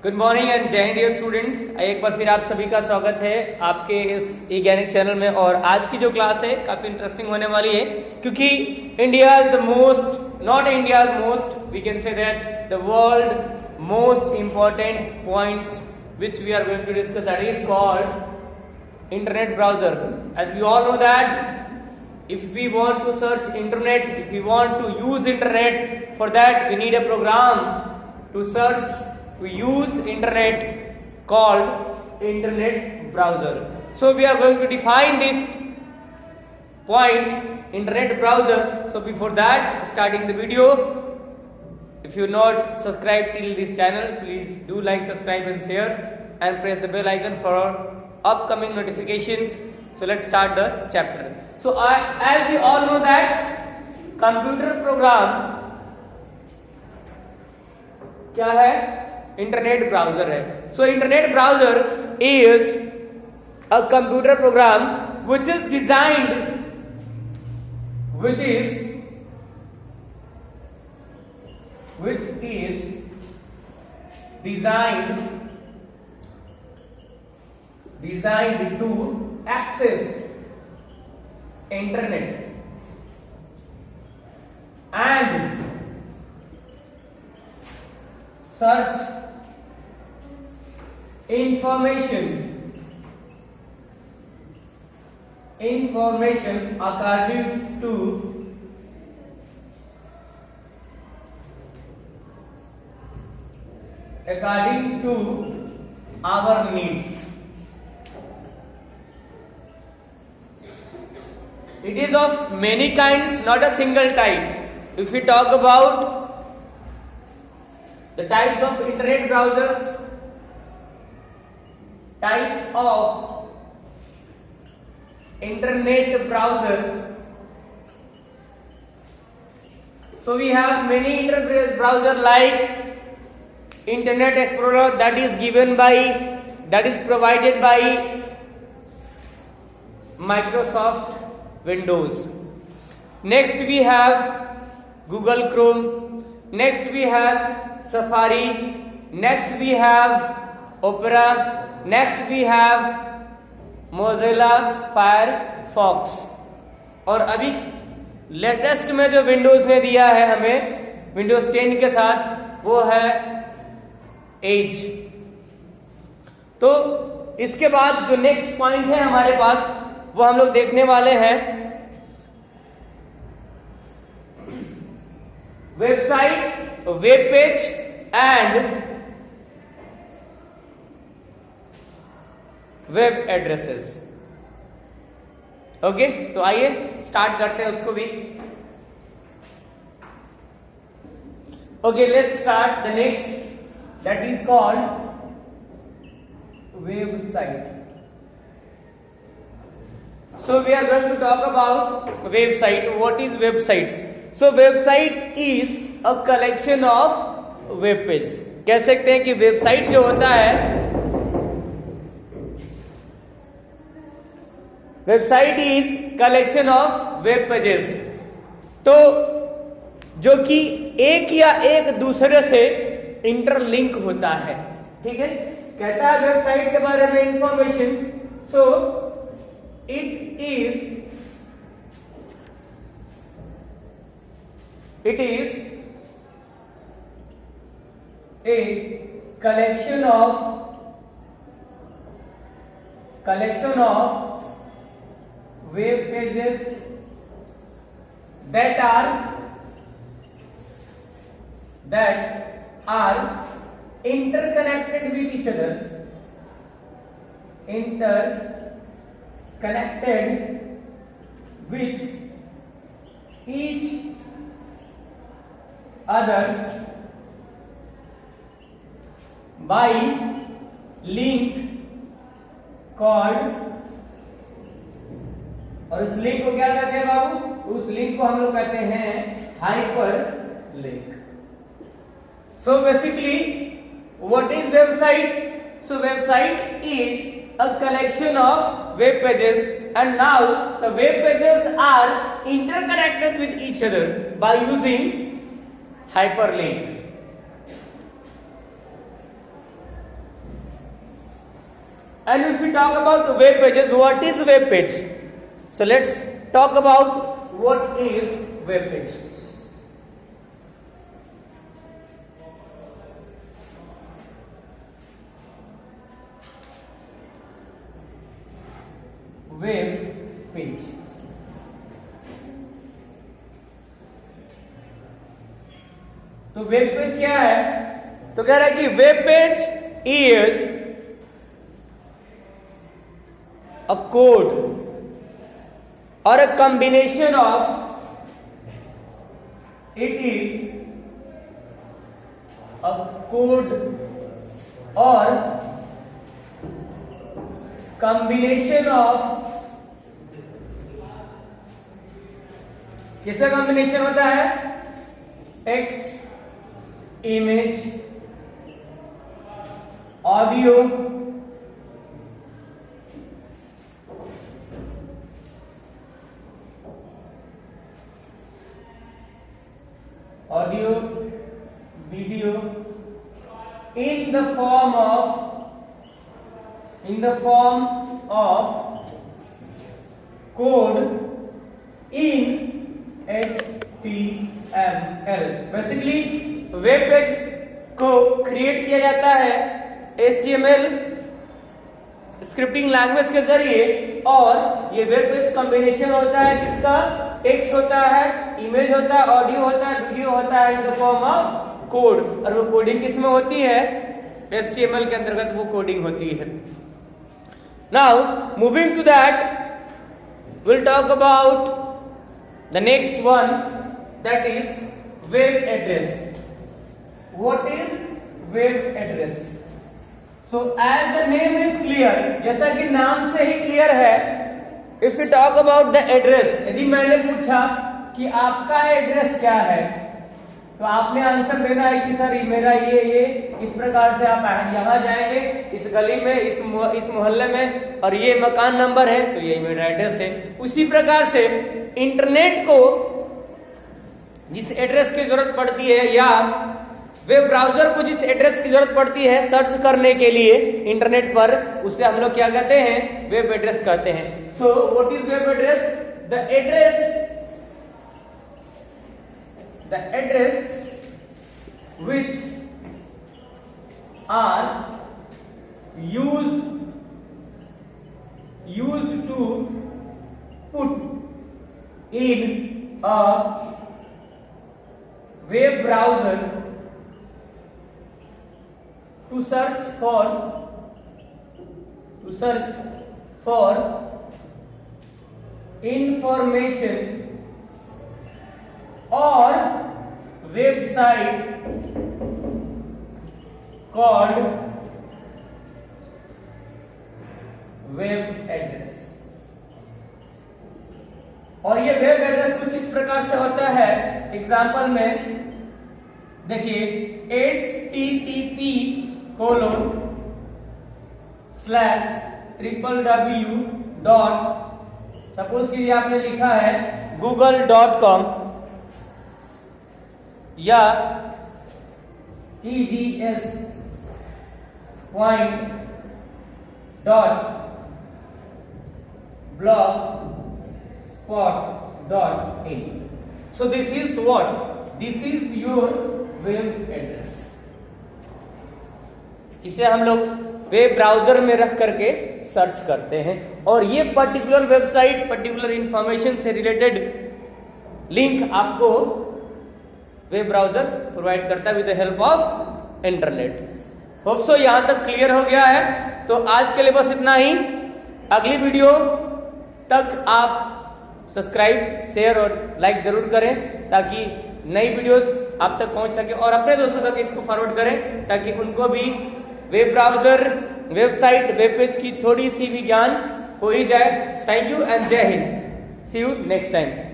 Good morning and जय Hind dear student. एक बार फिर आप सभी का स्वागत है आपके इस ई ज्ञानिक चैनल में। और आज की जो क्लास है काफी इंटरेस्टिंग होने वाली है, क्योंकि India is the most, not India most, we can say that the world most important points which we are going to discuss, that is called internet browser. As we all know that if we want to search internet, if we want to use internet, for that we need a program to search, to use internet called internet browser. So we are going to define this point, internet browser. So before that, starting the video, if you not subscribed till this channel, please do like, subscribe and share and press the bell icon for upcoming notification. So let's start the chapter. So as we all know that computer program क्या है? Internet browser है. So internet browser is a computer program which is designed to access internet and search information according to our needs. It is of many kinds, not a single type. If we talk about the types of internet browsers, so we have many internet browser like Internet Explorer, that is provided by Microsoft Windows. Next we have Google Chrome, next we have Safari, next we have Opera, next we have Mozilla Firefox. और अभी latest में जो Windows ने दिया है हमें Windows 10 के साथ, वो है एज. तो इसके बाद जो नेक्स्ट पॉइंट है हमारे पास, वो हम लोग देखने वाले हैं website, web page and web addresses. Okay, तो आइए स्टार्ट करते हैं उसको भी. Okay, let's start the next, that is called website. So we are going to talk about website. What is websites? So website is a collection of web pages. कह सकते हैं कि वेबसाइट जो होता है, website is collection of web pages. तो जो कि एक या एक दूसरे से इंटरलिंक होता है. ठीक है, कहता है वेबसाइट के बारे में information. So it is a collection of web pages that are interconnected with each other, by link called, और उस लिंक को क्या कहते हैं बाबू? उस लिंक को हम लोग कहते हैं hyper link. So basically, what is website? So website is a collection of web pages, and now the web pages are interconnected with each other by using hyperlink. And if we talk about web pages, what is web page? So let's talk about what is web page. Web page. तो web page क्या है? तो कह रहा है कि web page is a code or a combination of, it is a code or combination of, किसका combination होता है? Text, image, audio, video in the form of code in HTML. Basically web page को create किया जाता है HTML scripting language के जरिए, और ये वेब पेज कॉम्बिनेशन होता है किसका? टेक्स्ट होता है, इमेज होता है, ऑडियो होता है, वीडियो होता है in the form of code. और वो कोडिंग किसमें होती है? HTML के अंतर्गत वो कोडिंग होती है। Now moving to that, will talk about the next one, that is web address. What is web address? So as the name is clear, जैसा कि नाम से ही क्लियर है, if you talk about the address, यदि मैंने पूछा कि आपका एड्रेस क्या है, तो आपने आंसर देना है कि सर मेरा ये इस प्रकार से आप यहाँ जाएंगे, इस गली में, इस मोहल्ले में, और ये मकान नंबर है, तो यही मेरा एड्रेस है। उसी प्रकार से इंटरनेट को जिस एड्रेस की जरूरत पड़ती है, या वेब ब्राउजर को जिस एड्रेस की जरूरत पड़ती है सर्च करने के लिए इंटरनेट पर, उसे हम लोग क्या कहते हैं? वेब एड्रेस कहते हैं। So what is web address? The address which are used to put in a web browser to search for information or website called web address. और ये वेब एड्रेस कुछ इस प्रकार से होता है, एग्जाम्पल में देखिए, http://www. सपोज कीजिए आपने लिखा है google.com या EGS.blogspot.in. So this is what? This is your web address. इसे हम लोग वेब ब्राउजर में रख करके सर्च करते हैं, और ये पर्टिकुलर वेबसाइट, पर्टिकुलर इंफॉर्मेशन से रिलेटेड लिंक आपको वेब ब्राउजर प्रोवाइड करता है with the help of internet. Hope so यहां तक क्लियर हो गया है। तो आज के लिए बस इतना ही। अगली वीडियो तक आप सब्सक्राइब, शेयर और लाइक जरूर करें, ताकि नई वीडियोस आप तक पहुंच सके, और अपने दोस्तों तक इसको फॉरवर्ड करें ताकि उनको भी web browser, website, web page की थोड़ी सी भी ज्ञान हो ही जाए। थैंक यू एंड जय हिंद। सी यू नेक्स्ट टाइम।